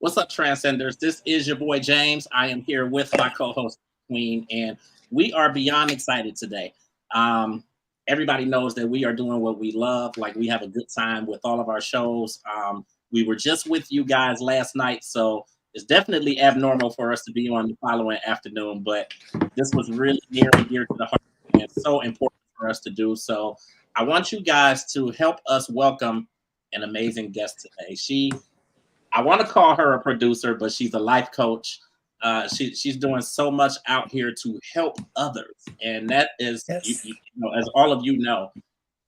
What's up, Transcenders? This is your boy James. I am here with my co-host Queen, and we are beyond excited today. Um, Everybody knows that we are doing what we love. Like, we have a good time with all of our shows. We were just with you guys last night, so it's definitely abnormal for us to be on the following afternoon. But this was really near and dear to the heart, and so important for us to do. So I want you guys to help us welcome an amazing guest today. I want to call her a producer, but she's a life coach. She's doing so much out here to help others, and that is, Yes. as all of you know,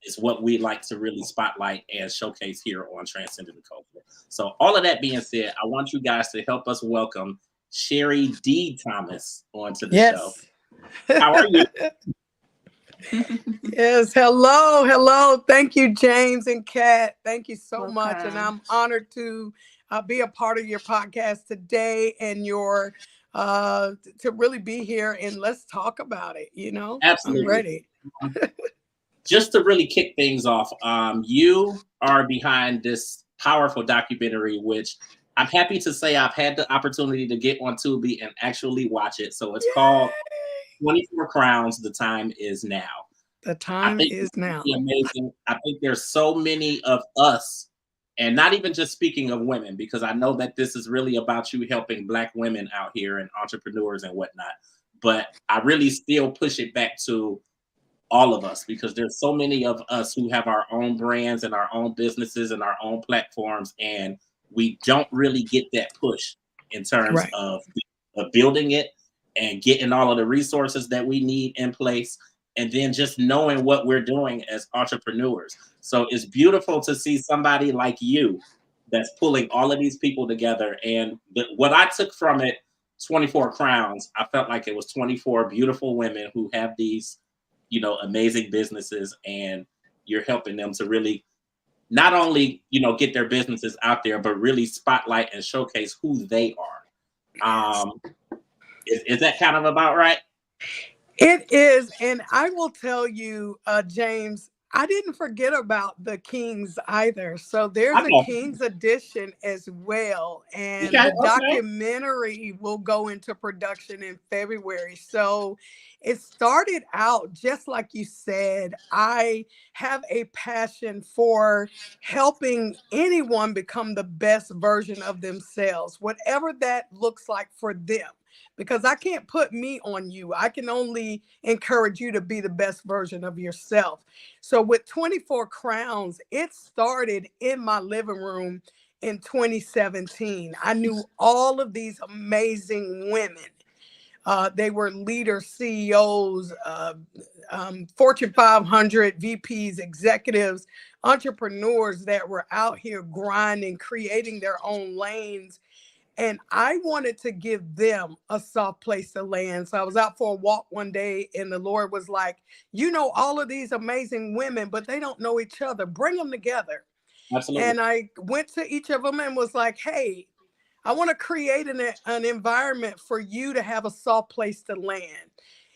is what we like to really spotlight and showcase here on Transcendent Culture. So, all of that being said, I want you guys to help us welcome Sherry D. Thomas onto the show. Yes. How are you? Yes. Hello. Hello. Thank you, James and Kat. Thank you so much. And Welcome. I'm honored to be a part of your podcast today and your to really be here and let's talk about it. I'm Absolutely. ready. Just to really kick things off, you are behind this powerful documentary, which I'm happy to say I've had the opportunity to get on Tubi and actually watch it. So it's called Yay! 24 Crowns. The Time Is Now. The I time think is it's now. really amazing. I think there's so many of us, and not even just speaking of women, because I know that this is really about you helping Black women out here and entrepreneurs and whatnot. But I really still push it back to all of us, because there's so many of us who have our own brands and our own businesses and our own platforms, and we don't really get that push in terms Right. of building it and getting all of the resources that we need in place, and then just knowing what we're doing as entrepreneurs. So it's beautiful to see somebody like you that's pulling all of these people together. And what I took from it, 24 Crowns, I felt like it was 24 beautiful women who have these, amazing businesses, and you're helping them to really not only, get their businesses out there, but really spotlight and showcase who they are. Is that kind of about right? It is, and I will tell you, James, I didn't forget about the Kings either. So I there's a know. Kings edition as well, and Okay, the okay. documentary will go into production in February. So it started out just like you said. I have a passion for helping anyone become the best version of themselves, whatever that looks like for them, because I can't put me on you. I can only encourage you to be the best version of yourself. So with 24 Crowns, it started in my living room in 2017. I knew all of these amazing women. They were leaders, CEOs, Fortune 500, VPs, executives, entrepreneurs that were out here grinding, creating their own lanes, and I wanted to give them a soft place to land. So I was out for a walk one day, and the Lord was like, all of these amazing women, but they don't know each other. Bring them together. Absolutely. And I went to each of them and was like, hey, I want to create an environment for you to have a soft place to land.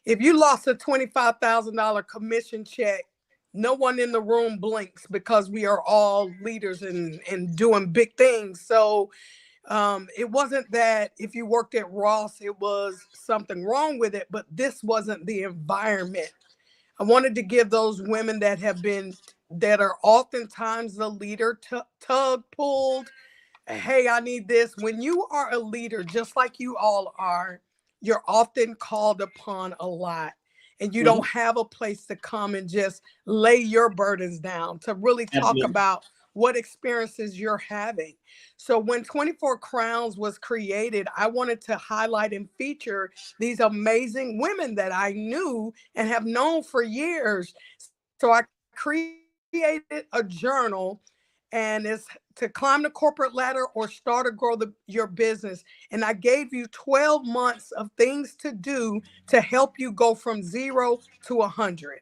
If you lost a $25,000 commission check, no one in the room blinks, because we are all leaders and doing big things. So it wasn't that if you worked at Ross, it was something wrong with it, but this wasn't the environment. I wanted to give those women that are oftentimes the leader, tug pulled. Hey, I need this. When you are a leader, just like you all are, you're often called upon a lot. And you Mhm. don't have a place to come and just lay your burdens down, to really talk Absolutely. about what experiences you're having. So when 24 Crowns was created, I wanted to highlight and feature these amazing women that I knew and have known for years. So I created a journal, and it's to climb the corporate ladder or start or grow your business. And I gave you 12 months of things to do to help you go from 0 to 100.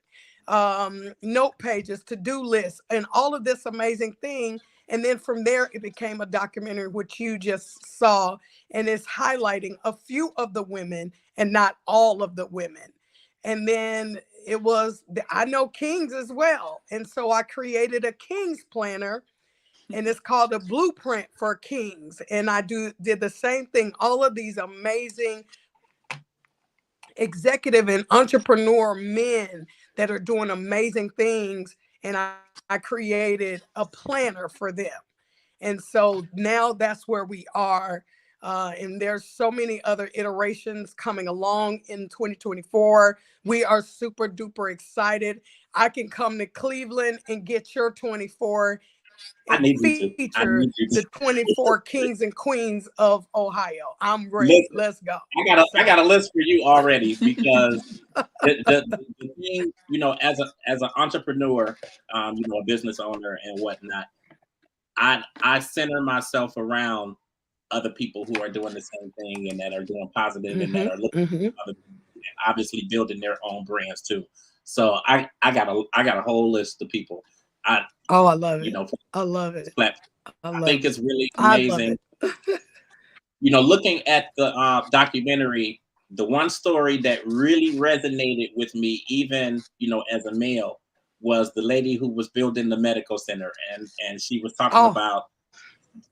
Note pages, to-do lists, and all of this amazing thing. And then from there, it became a documentary, which you just saw, and it's highlighting a few of the women and not all of the women. And then I know Kings as well. And so I created a Kings planner, and it's called The Blueprint for Kings. And I did the same thing. All of these amazing executive and entrepreneur men that are doing amazing things, and I created a planner for them. And so now that's where we are. And there's so many other iterations coming along in 2024. We are super duper excited. I can come to Cleveland and get your 24 I and need you to. I feature need you the to. 24 kings and queens of Ohio. I'm ready. Listen, Let's go. I got a list for you already because the thing, you know, as an entrepreneur, you know, a business owner and whatnot, I center myself around other people who are doing the same thing and that are doing positive and that are looking at other people and obviously building their own brands too. So I got a whole list of people. I Oh, I love you it. know, I love it. I think it's really I love amazing. it. You know, looking at the documentary, the one story that really resonated with me, even you know, as a male, was the lady who was building the medical center, and she was talking Oh, about,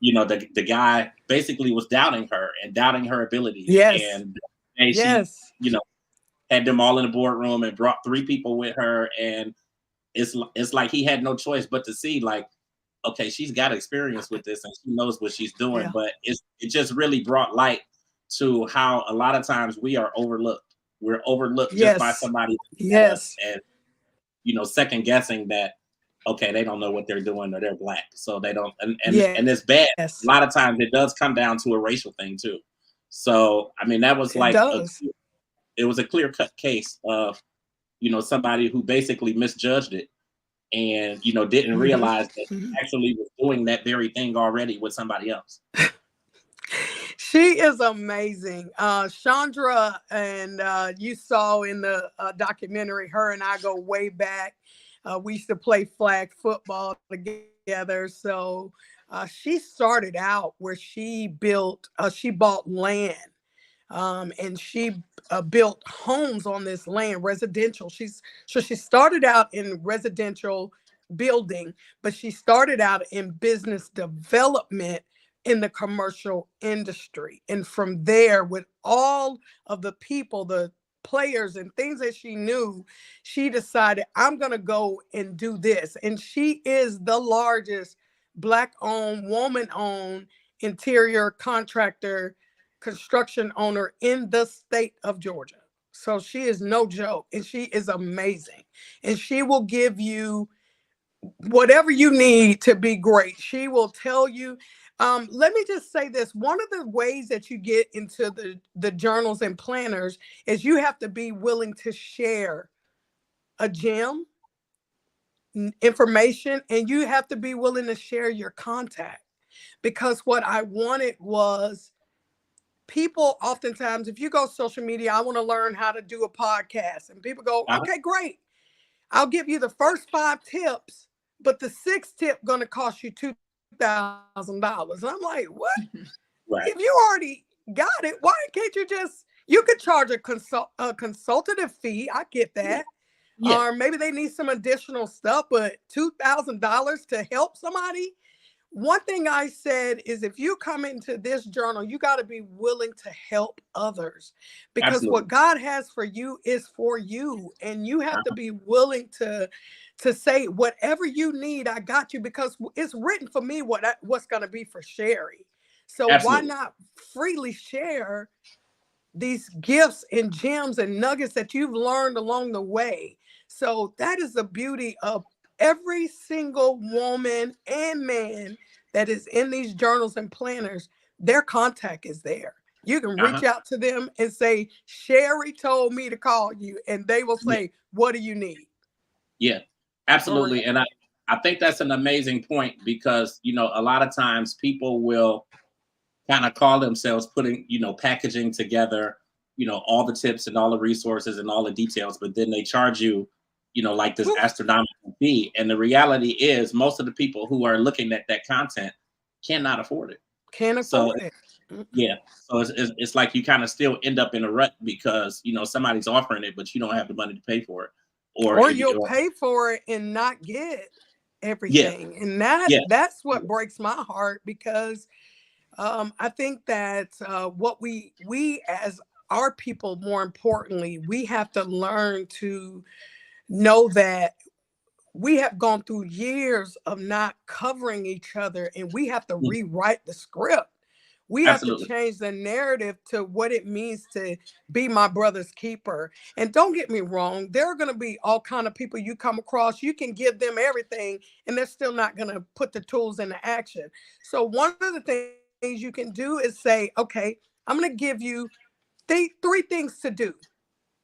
you know, the guy basically was doubting her and doubting her abilities, yes. and she, Yes. you know, had them all in the boardroom and brought 3 people with her, and it's like he had no choice but to see like, okay, she's got experience with this and she knows what she's doing, Yeah. but it just really brought light to how a lot of times we are overlooked. We're overlooked just by Yes. somebody at us Yes. and you know, second guessing that okay, they don't know what they're doing or they're black. So they don't and it's bad. Yes. A lot of times it does come down to a racial thing too. So I mean that was It like does. it was a clear cut case of, you know, somebody who basically misjudged it and you know didn't realize that she actually was doing that very thing already with somebody else. She is amazing. Chandra, and you saw in the documentary, her and I go way back. We used to play flag football together. So she started out where she bought land, and she built homes on this land, residential. She started out in residential building, but she started out in business development in the commercial industry. And from there, with all of the people, the players and things that she knew, she decided, I'm going to go and do this. And she is the largest Black owned, woman owned interior contractor, construction owner in the state of Georgia. So she is no joke, and she is amazing. And she will give you whatever you need to be great. She will tell you. Let me just say this. One of the ways that you get into the journals and planners is you have to be willing to share a gem, information, and you have to be willing to share your contact. Because what I wanted was, people oftentimes, if you go social media, I want to learn how to do a podcast, and people go, Uh-huh. okay, great, I'll give you the first 5 tips, but the 6th tip going to cost you $2,000. And I'm like, what? Right. If you already got it, why can't you you could charge a consultative fee. I get that. Yeah. Or maybe they need some additional stuff, but $2,000 to help somebody. One thing I said is, if you come into this journal, you got to be willing to help others, because Absolutely. what God has for you is for you. And you have to be willing to say, whatever you need, I got you, because it's written for me what's going to be for Sherry. So Absolutely. why not freely share these gifts and gems and nuggets that you've learned along the way? So that is the beauty of every single woman and man that is in these journals and planners. Their contact is there. You can reach out to them and say, Sherry told me to call you, and they will say, what do you need? Yeah, absolutely. And I think that's an amazing point, because, you know, a lot of times people will kind of call themselves putting, you know, packaging together, you know, all the tips and all the resources and all the details, but then they charge you, you know, like this astronomical fee. And the reality is most of the people who are looking at that content cannot afford it. Can't afford it. Yeah. So it's like you kind of still end up in a rut because, you know, somebody's offering it, but you don't have the money to pay for it. Or you'll pay for it and not get Yeah, everything. And yeah, that's what breaks my heart, because I think that what we as our people, more importantly, we have to learn to know that we have gone through years of not covering each other, and we have to mhm, rewrite the script. We have to absolutely. change the narrative to what it means to be my brother's keeper. And don't get me wrong, there are going to be all kind of people you come across. You can give them everything, and they're still not going to put the tools into action. So one of the things you can do is say, okay, I'm going to give you three things to do.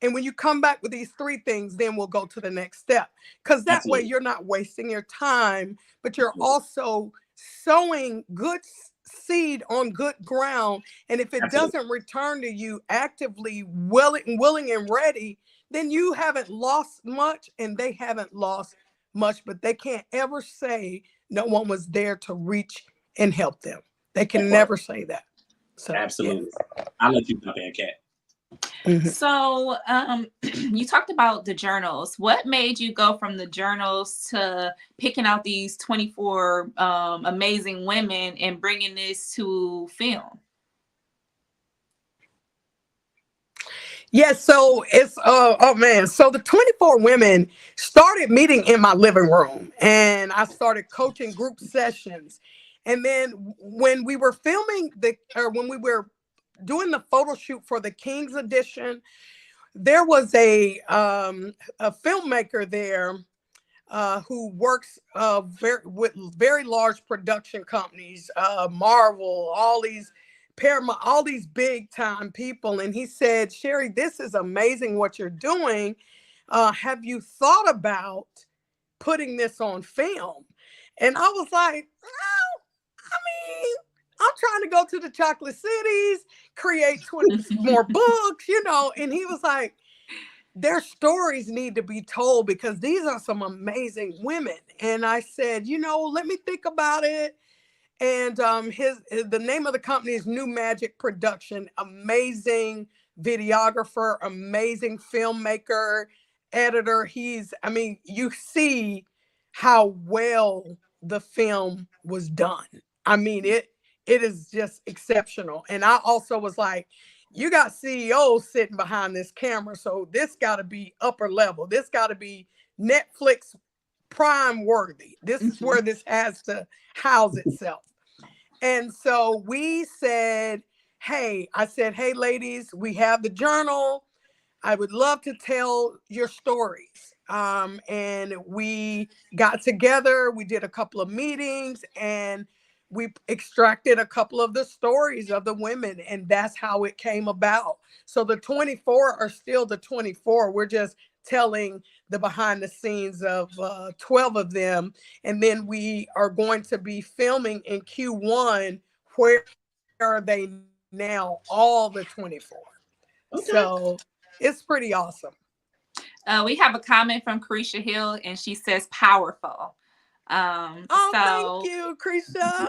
And when you come back with these three things, then we'll go to the next step. Because that way Absolutely. you're not wasting your time, but you're Absolutely. also sowing good seed on good ground. And if it Absolutely. doesn't return to you actively, willing and ready, then you haven't lost much and they haven't lost much, but they can't ever say no one was there to reach and help them. They That can part. never say that. So, yeah. Absolutely. I'll let you jump in, Kat. Mhm. So, you talked about the journals. What made you go from the journals to picking out these 24 amazing women and bringing this to film? Yeah, so it's oh man, so the 24 women started meeting in my living room, and I started coaching group sessions. And then when we were filming when we were doing the photo shoot for the King's edition, there was a filmmaker there who works with very large production companies, Marvel, all these Paramount, all these big time people. And he said, Sherry, this is amazing what you're doing. Have you thought about putting this on film? And I was like, oh, I mean, I'm trying to go to the chocolate cities, create 20 more books, And he was like, their stories need to be told because these are some amazing women. And I said, let me think about it. And the name of the company is New Magic Production. Amazing videographer, amazing filmmaker, editor. I mean, you see how well the film was done. I mean, it is just exceptional. And I also was like, you got CEOs sitting behind this camera, so this got to be upper level. This got to be Netflix prime worthy. This is where this has to house itself. And so we said, I said, hey, ladies, we have the journal. I would love to tell your stories. And we got together, we did a couple of meetings, and we extracted a couple of the stories of the women, and that's how it came about. So the 24 are still the 24. We're just telling the behind the scenes of 12 of them. And then we are going to be filming in Q1. Where are they now? All the 24. Okay. So it's pretty awesome. We have a comment from Carisha Hill, and she says powerful. Thank you, Krisha.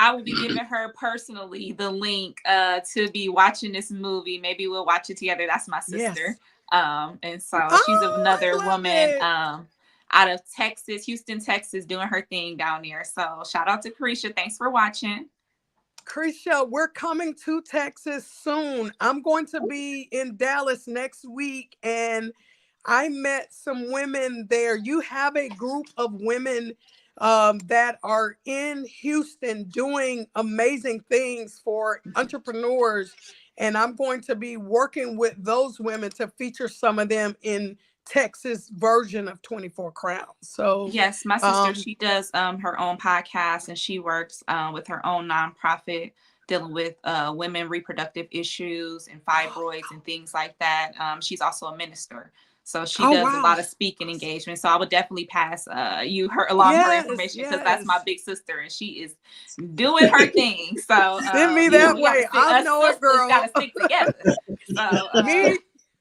I will be giving her personally the link to be watching this movie. Maybe we'll watch it together. That's my sister. Yes. And so she's another woman out of Texas, Houston, Texas, doing her thing down there. So shout out to Carisha. Thanks for watching. Carisha, we're coming to Texas soon. I'm going to be in Dallas next week, and I met some women there. You have a group of women that are in Houston doing amazing things for entrepreneurs, and I'm going to be working with those women to feature some of them in Texas version of 24 Crowns. So yes, my sister, she does her own podcast, and she works with her own nonprofit dealing with women reproductive issues and fibroids and things like that. She's also a minister, so she does a lot of speaking engagements. So I would definitely pass her information, because that's my big sister, and she is doing her thing. So send me that way. I know it, girl. Got to stick together. So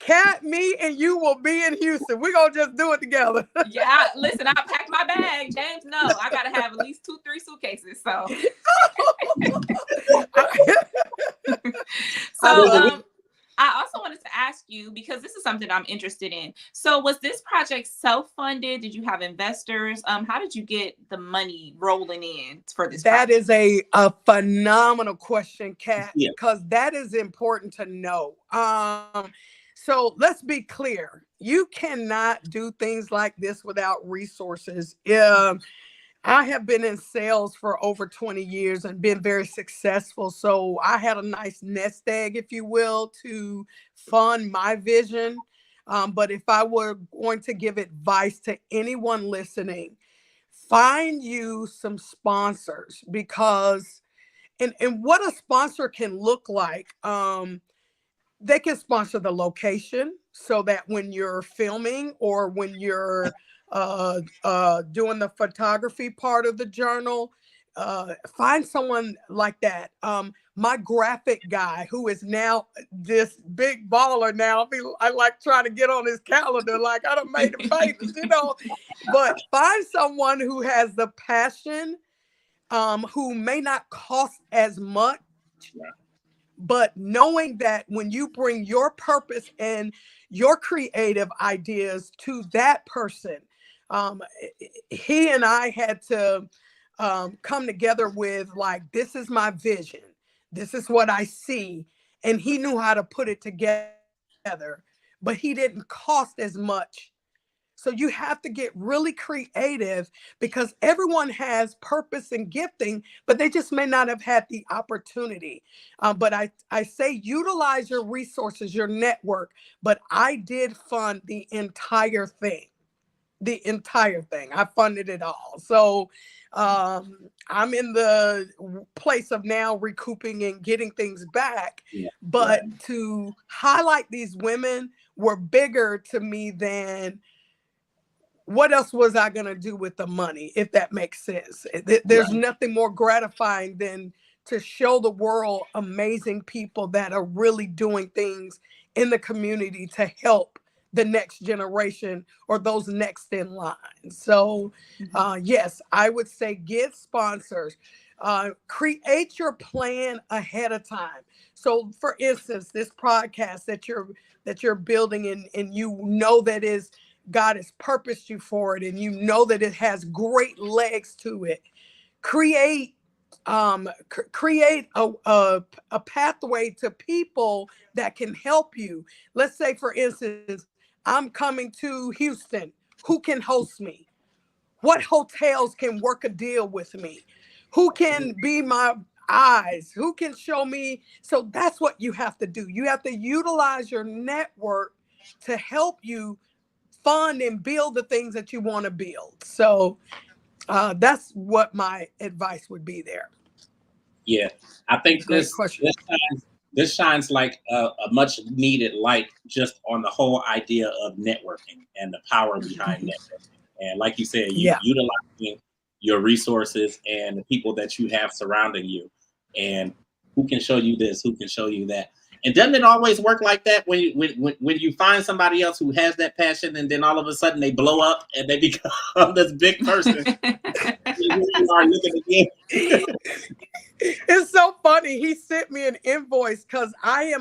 Kat, me, and you will be in Houston. We're going to just do it together. Yeah, listen, I'll pack my bag. James, no, I got to have at least 2-3 suitcases. So, I also wanted to ask you, because this is something I'm interested in. So was this project self-funded? Did you have investors? How did you get the money rolling in for this That project? is a phenomenal question, Kat, Yeah. because that is important to know. So let's be clear. You cannot do things like this without resources. I have been in sales for over 20 years and been very successful. So I had a nice nest egg, if you will, to fund my vision. But if I were going to give advice to anyone listening, find you some sponsors, because and what a sponsor can look like, they can sponsor the location so that when you're filming or when you're doing the photography part of the journal, find someone like that. My graphic guy, who is now this big baller now, I like trying to get on his calendar, like I done made the papers, you know. But find someone who has the passion, who may not cost as much, but knowing that when you bring your purpose and your creative ideas to that person, he and I had to come together with, like, this is my vision, this is what I see, and he knew how to put it together, but he didn't cost as much. So you have to get really creative, because everyone has purpose and gifting, but they just may not have had the opportunity. But I say utilize your resources, your network, but I did fund the entire thing. The entire thing. I funded it all. So I'm in the place of now recouping and getting things back. Yeah. But to highlight these women were bigger to me than what else was I going to do with the money, if that makes sense. There's nothing more gratifying than to show the world amazing people that are really doing things in the community to help the next generation or those next in line. So yes, I would say get sponsors. Create your plan ahead of time. So for instance, this podcast that you're building, and you know that is God has purposed you for it, and you know that it has great legs to it. Create a pathway to people that can help you. Let's say, for instance, I'm coming to Houston. Who can host me? What hotels can work a deal with me? Who can be my eyes? Who can show me? So that's what you have to do. You have to utilize your network to help you fund and build the things that you want to build. So that's what my advice would be there. Yeah, I think this shines like a much needed light just on the whole idea of networking and the power behind networking. And like you said, utilizing your resources and the people that you have surrounding you, and who can show you this, who can show you that. And doesn't it always work like that when you find somebody else who has that passion, and then all of a sudden they blow up and they become this big person? You are looking again. It's so funny. He sent me an invoice because I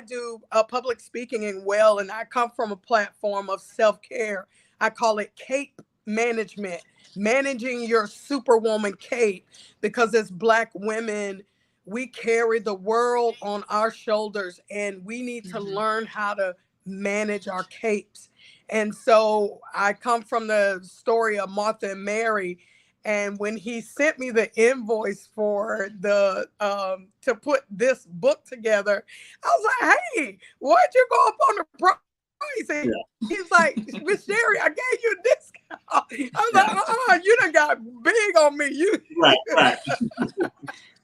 do public speaking and I come from a platform of self-care. I call it CAPE management, managing your superwoman cape, because as Black women, we carry the world on our shoulders, and we need to learn how to manage our capes. And so I come from the story of Martha and Mary. And when he sent me the invoice for the to put this book together, I was like, "Hey, why'd you go up on the price?" And he's like, "Miss Sherry, I gave you a discount." I was like, "You done got big on me." You right.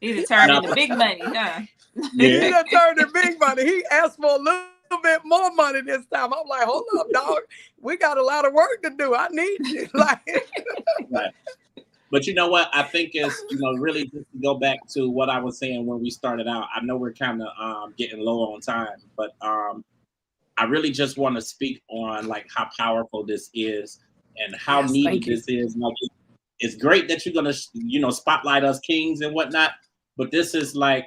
You done turned into big money, huh? He done turned into big money. He asked for a little bit more money this time. I'm like, "Hold up, dog. We got a lot of work to do. I need you." Right. But you know what? I think it's, really just to go back to what I was saying when we started out. I know we're kind of getting low on time, but I really just want to speak on like how powerful this is and how needed this is. Like, it's great that you're gonna, spotlight us kings and whatnot, but this is like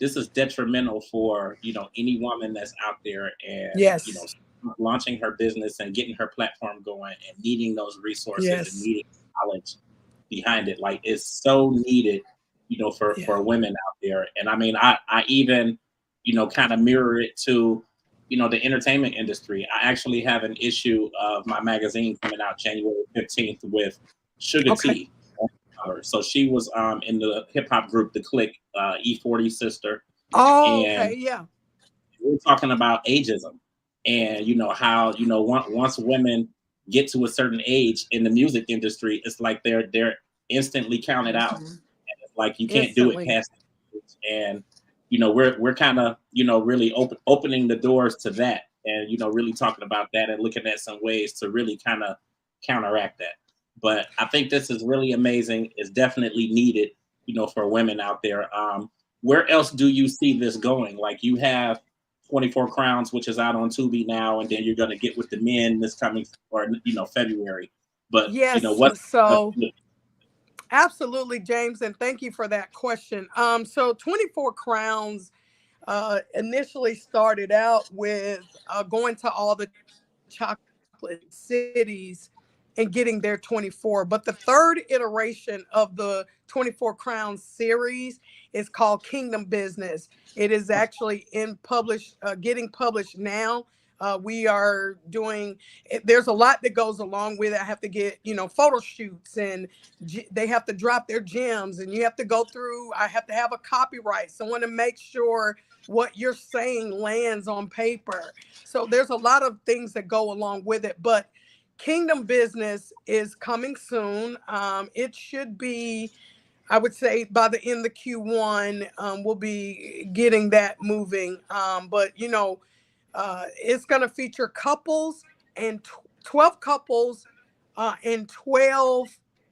this is detrimental for, any woman that's out there and, Yes. launching her business and getting her platform going and needing those resources and Yes. needing knowledge behind it. Like, it's so needed, Yeah. for women out there. And I mean, I even, kind of mirror it to, the entertainment industry. I actually have an issue of my magazine coming out January 15th with Sugar Okay. T on the cover. So she was in the hip hop group The Click, E40 sister, Oh, okay. and Yeah. we're talking about ageism and how once women get to a certain age in the music industry, it's like they're instantly counted out. Mhm. It's like you can't do it Instantly. past that age. And we're kind of really opening the doors to that, and really talking about that and looking at some ways to really kind of counteract that. But I think this is really amazing. It's definitely needed, for women out there. Where else do you see this going? Like, you have 24 Crowns, which is out on Tubi now, and then you're going to get with the men this coming, or February. But Yes. what? So absolutely, James, and thank you for that question. So 24 Crowns initially started out with going to all the chocolate cities and getting their 24. But the third iteration of the 24 Crowns series is called Kingdom Business. It is actually getting published now. We are doing, there's a lot that goes along with it. I have to get, photo shoots, and they have to drop their gems, and you have to go through, I have to have a copyright. So I want to make sure what you're saying lands on paper. So there's a lot of things that go along with it, but Kingdom Business is coming soon. It should be, I would say, by the end of Q1, we'll be getting that moving. But it's going to feature couples and 12 couples and 12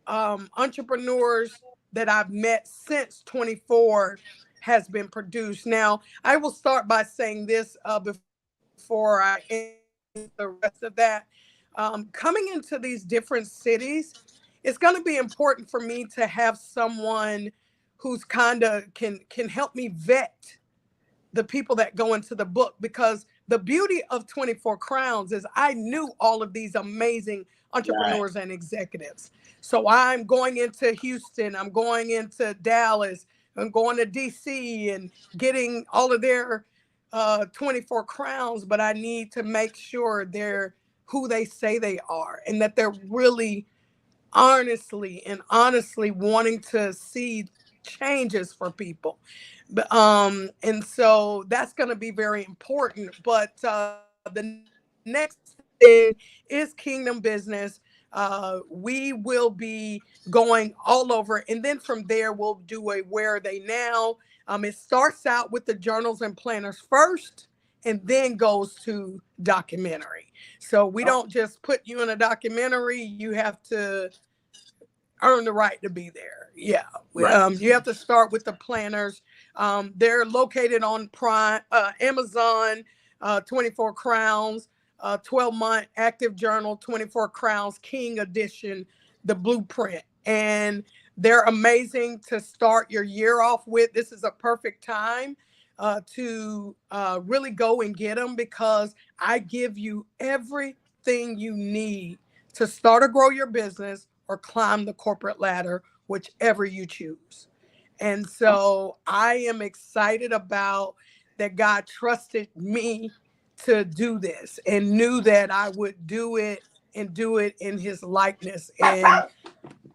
entrepreneurs that I've met since 24 has been produced. Now, I will start by saying this before I end the rest of that. Coming into these different cities, it's going to be important for me to have someone who's kind of can help me vet the people that go into the book, because the beauty of 24 Crowns is I knew all of these amazing Right. entrepreneurs and executives. So I'm going into Houston, I'm going into Dallas, I'm going to DC and getting all of their 24 Crowns, but I need to make sure they're who they say they are, and that they're really honestly wanting to see changes for people. And so that's going to be very important. But the next thing is Kingdom Business. We will be going all over, and then from there we'll do a Where Are They Now. It starts out with the journals and planners first, and then goes to documentary. So we Oh, don't just put you in a documentary. You have to earn the right to be there. Yeah. right. You have to start with the planners. They're located on Prime, Amazon, 24 Crowns, 12-month active journal, 24 Crowns, King Edition, the blueprint. And they're amazing to start your year off with. This is a perfect time to really go and get them, because I give you everything you need to start or grow your business or climb the corporate ladder, whichever you choose. And Oh, so I am excited about that God trusted me to do this and knew that I would do it and do it in his likeness, and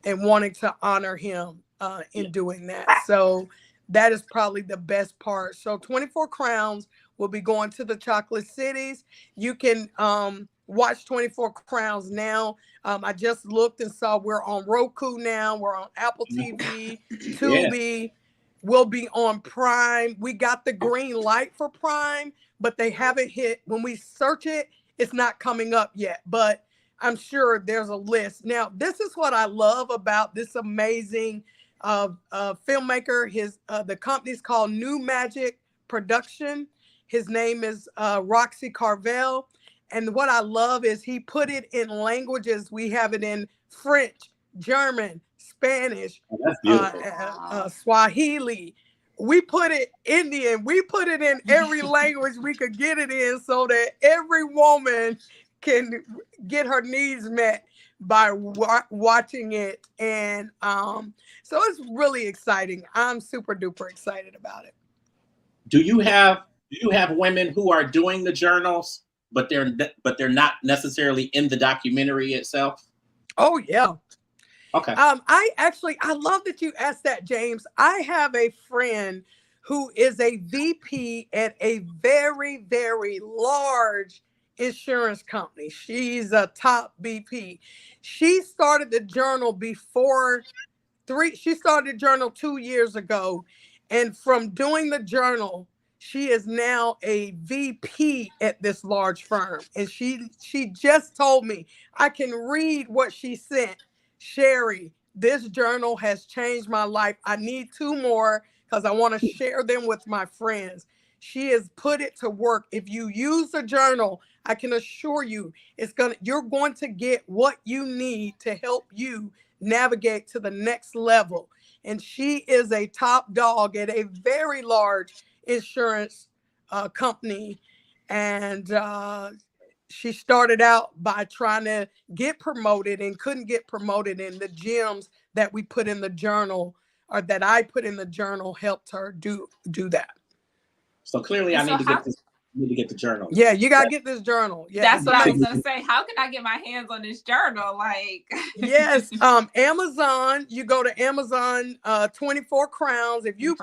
wanting to honor him yeah. in doing that. So that is probably the best part. So 24 Crowns will be going to the chocolate cities. You can watch 24 Crowns now. I just looked and saw we're on Roku now. We're on Apple TV, Yeah. Tubi. We'll be on Prime. We got the green light for Prime, but they haven't hit. When we search it, it's not coming up yet. But I'm sure there's a list. Now, this is what I love about this amazing filmmaker. The company's called New Magic Production. His name is Roxy Carvel. And what I love is he put it in languages. We have it in French, German, Spanish, Oh, that's beautiful. Swahili, we put it Indian. We put it in every language we could get it in so that every woman can get her needs met by watching it. And so it's really exciting. I'm super duper excited about it. Do you have women who are doing the journals, but they're not necessarily in the documentary itself? Oh yeah. Okay. I love that you asked that, James. I have a friend who is a VP at a very, very large insurance company. She's a top VP. She started the journal she started the journal 2 years ago. And from doing the journal, she is now a VP at this large firm. And she just told me, I can read what she sent. Sherry, this journal has changed my life. I need 2 more because I want to share them with my friends. She has put it to work. If you use the journal, I can assure you you're going to get what you need to help you navigate to the next level. And she is a top dog at a very large insurance company. And she started out by trying to get promoted and couldn't get promoted. And the gems that we put in the journal, or that I put in the journal, helped her do that. So clearly, I need to get the journal. Yeah, you gotta get this journal. Yeah, that's what I was gonna say. How can I get my hands on this journal? Like, yes, Amazon. You go to Amazon, 24 Crowns. If you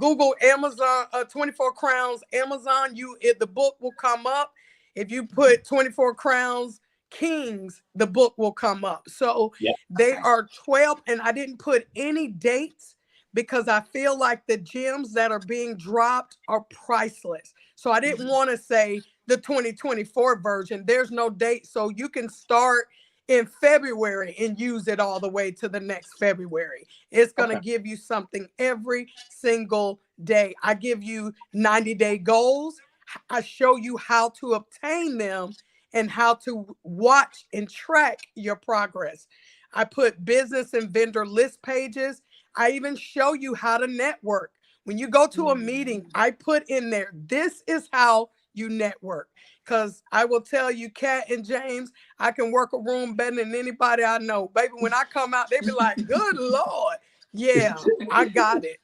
Google Amazon, 24 Crowns, Amazon, the book will come up. If you put 24 Crowns Kings, the book will come up. So they are 12, and I didn't put any dates because I feel like the gems that are being dropped are priceless. So I didn't want to say the 2024 version. There's no date. So you can start in February and use it all the way to the next February. It's going to give you something every single day. I give you 90-day goals. I show you how to obtain them and how to watch and track your progress. I put business and vendor list pages. I even show you how to network. When you go to a meeting, I put in there, this is how you network. Because I will tell you, Kat and James, I can work a room better than anybody I know. Baby, when I come out, they be like, good Lord. Yeah, I got it.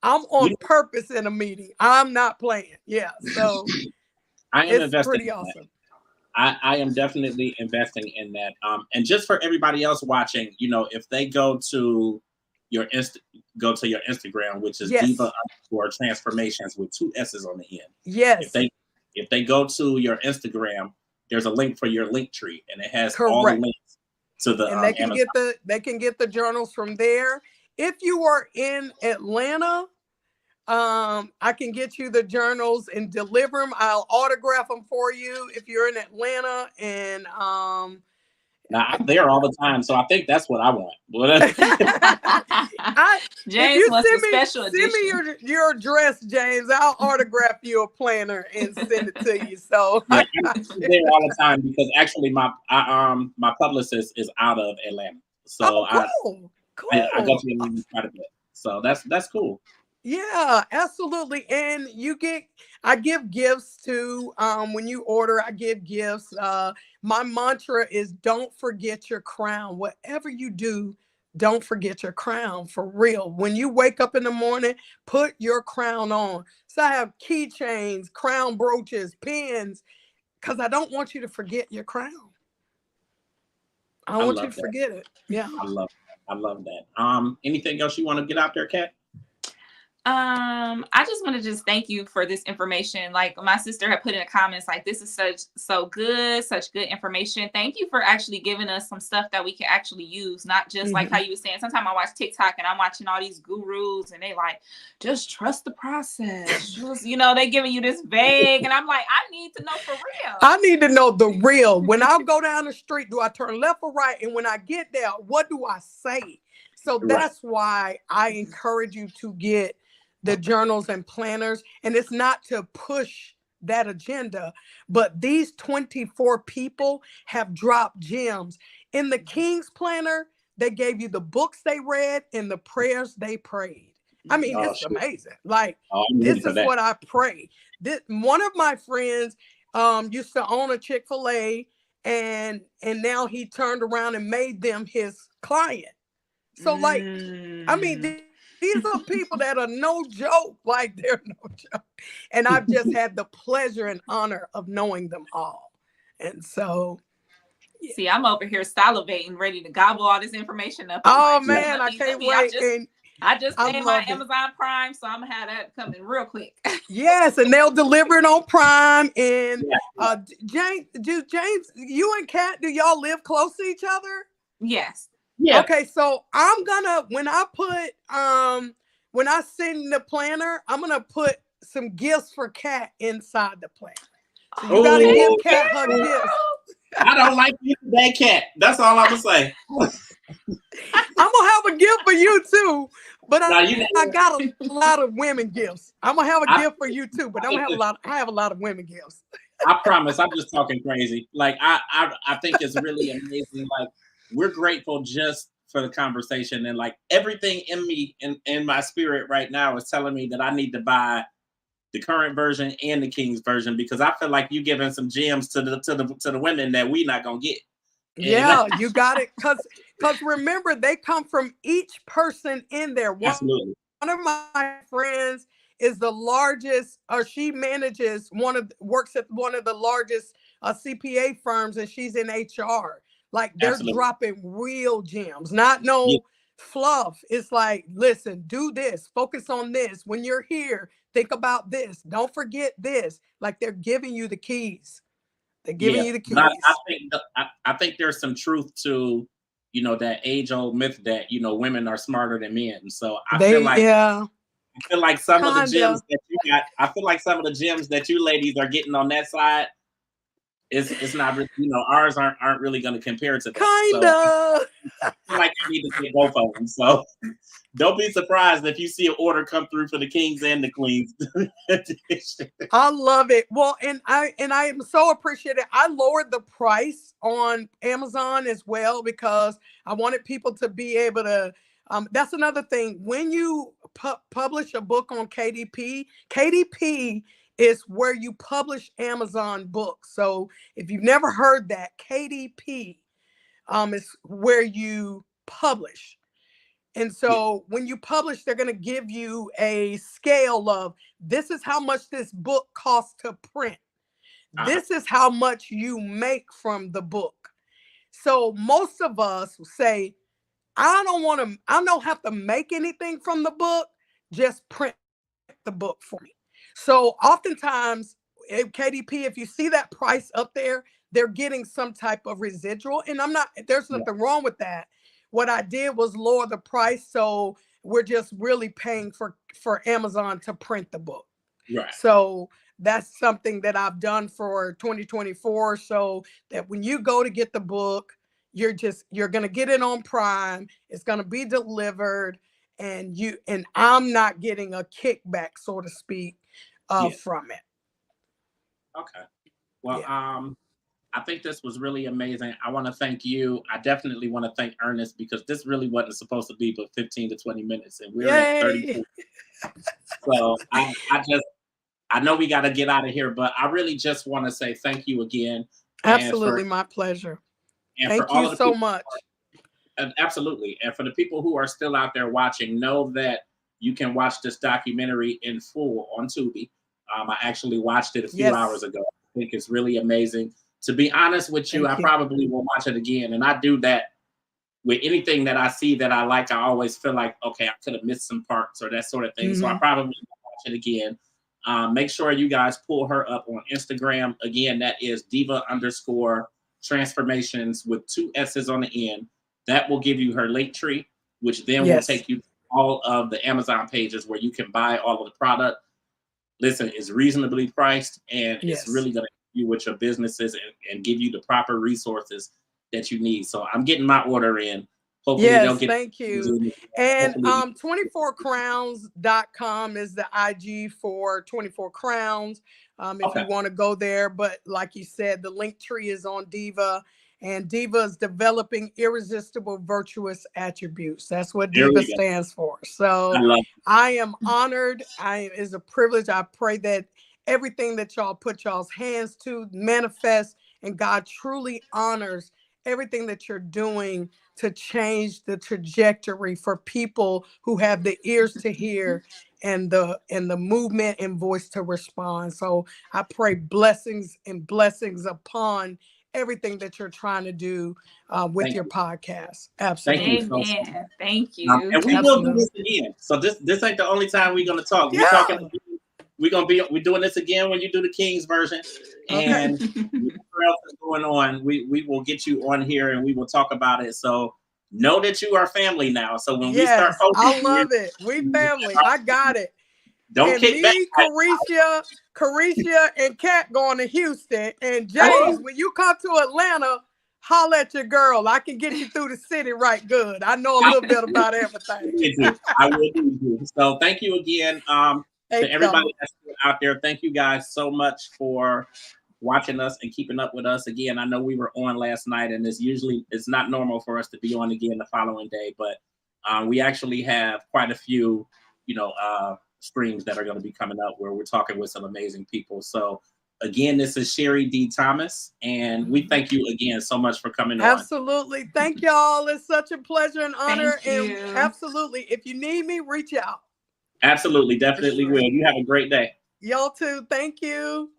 I'm on purpose in a meeting. I'm not playing. Yeah, so it's pretty awesome. I am definitely investing in that. And just for everybody else watching, if they go to your Instagram, which is Diva_Transformations with 2 S's on the end. Yes. If they go to your Instagram, there's a link for your link tree, and it has all the links to the. And they can get the journals from there. If you are in Atlanta, I can get you the journals and deliver them. I'll autograph them for you if you're in Atlanta. And now I'm there all the time, so I think that's what I want. James wants a special edition. Send me your address, James. I'll autograph you a planner and send it to you. So I'm there all the time because actually my publicist is out of Atlanta, so cool. I go to the quite a bit. So that's cool. Yeah, absolutely. And I give gifts too. When you order, I give gifts. My mantra is don't forget your crown. Whatever you do, don't forget your crown, for real. When you wake up in the morning, put your crown on. So I have keychains, crown brooches, pins, because I don't want you to forget your crown. I want you to forget it. Yeah. I love that. Anything else you want to get out there, Kat? I just want to thank you for this information. Like my sister had put in the comments, like, this is such good information. Thank you for actually giving us some stuff that we can actually use, not just like how you were saying. Sometimes I watch TikTok and I'm watching all these gurus and they like, just trust the process. They giving you this vague, and I'm like, I need to know for real. I need to know the real. When I go down the street, do I turn left or right? And when I get there, what do I say? So that's why I encourage you to get the journals and planners. And it's not to push that agenda, but these 24 people have dropped gems. In the King's Planner, they gave you the books they read and the prayers they prayed. I mean, Oh, it's shit. amazing. Like, Oh, I'm ready this for is that. what I pray. This one of my friends used to own a Chick-fil-A, and now he turned around and made them his client. So like, I mean, these are people that are no joke. Like, they're no joke. And I've just had the pleasure and honor of knowing them all. And so, yeah. See, I'm over here salivating, ready to gobble all this information up. Oh Like, man, I can't wait. I just I paid my love it. Amazon Prime, so I'm gonna have that coming real quick. Yes, and they'll deliver it on Prime. And Yeah. James, you and Kat, do y'all live close to each other? Yes. Yeah. Okay, so I'm gonna, when I send the planner, I'm gonna put some gifts for Kat inside the planner. So you gotta give Kat her gifts. I don't like you today, Kat. That's all I'm gonna say. I'm gonna have a gift for you too, but Now, I got a lot of women gifts. I'm gonna have a gift for you too, but I have a lot of women gifts. I promise, I'm just talking crazy. Like, I think it's really amazing. Like, we're grateful just for the conversation, and like everything in me, in my spirit right now is telling me that I need to buy the current version and the King's version, because I feel like you giving some gems to the women that we not gonna get. Yeah, you got it. Because remember, they come from each person in there. Absolutely. One of my friends is the largest, or she manages works at one of the largest CPA firms, and she's in HR. Like, they're Absolutely. dropping real gems, not fluff. It's like, listen, do this, focus on this. When you're here, think about this. Don't forget this. Like, they're giving you the keys. They're giving you the keys. I think there's some truth to, that age-old myth that, women are smarter than men. So I feel like some of the gems that you got, I feel like some of the gems that you ladies are getting on that side, it's not really, ours aren't really going to compare to that. So I feel like you need to get both of them. So don't be surprised if you see an order come through for the Kings and the Queens. I love it. Well, and I am so appreciative. I lowered the price on Amazon as well, because I wanted people to be able to. That's another thing. When you publish a book on KDP is where you publish Amazon books. So if you've never heard that, KDP is where you publish. And so when you publish, they're going to give you a scale of, this is how much this book costs to print. This is how much you make from the book. So most of us say, I don't have to make anything from the book, just print the book for me. So oftentimes, KDP, if you see that price up there, they're getting some type of residual. And there's nothing wrong with that. What I did was lower the price, so we're just really paying for Amazon to print the book. Right. So that's something that I've done for 2024, so that when you go to get the book, you're going to get it on Prime. It's going to be delivered, and I'm not getting a kickback, so to speak, from it. Okay. Well, I think this was really amazing. I want to thank you. I definitely want to thank Ernest, because this really wasn't supposed to be but 15 to 20 minutes, and we're at 30. So I know we got to get out of here, but I really just want to say thank you again. Absolutely, my pleasure. Thank you so much. Absolutely. And for the people who are still out there watching, know that you can watch this documentary in full on Tubi. I actually watched it a few hours ago. I think it's really amazing. To be honest with you, I probably will watch it again. And I do that with anything that I see that I like. I always feel like, okay, I could have missed some parts or that sort of thing. So I probably will watch it again. Make sure you guys pull her up on Instagram. Again, that is diva_transformations with 2 S's on the end. That will give you her link tree, which then will take you to all of the Amazon pages where you can buy all of the product. Listen, it's reasonably priced, and it's really going to help you with your businesses and give you the proper resources that you need. So I'm getting my order in. Hopefully they'll get thank you. And 24crowns.com is the IG for 24 Crowns. If you want to go there, but like you said, the link tree is on Diva. And Diva is developing irresistible virtuous attributes. That's what There Diva we go. stands for. So I love it. I am honored. It's a privilege. I pray that everything that y'all put y'all's hands to manifest, and God truly honors everything that you're doing to change the trajectory for people who have the ears to hear and the movement and voice to respond. So I pray blessings and blessings upon everything that you're trying to do with Thank your you. podcast. Thank you Absolutely. so much. Amen. Thank you. And we will do Absolutely. this again. So this ain't the only time we're gonna talk. Yeah. We're talking. We're doing this again when you do the King's version, and whatever else is going on, we will get you on here and we will talk about it. So know that you are family now. So when we start Yes, posting, I love it. We family. I got it. don't And kick back. me, Carisha, and Kat going to Houston. And James, Oh. when you come to Atlanta, holler at your girl. I can get you through the city right good. I know a little bit about everything. I will do. So thank you again. To everybody that's out there, thank you guys so much for watching us and keeping up with us. Again, I know we were on last night, and it's not normal for us to be on again the following day, but we actually have quite a few, streams that are going to be coming up where we're talking with some amazing people. So again, this is Sherry D. Thomas, and we thank you again so much for coming on. Absolutely. Thank y'all. It's such a pleasure and honor. Thank you. And absolutely, if you need me, reach out. Absolutely, definitely sure. will. You have a great day. Y'all too. Thank you.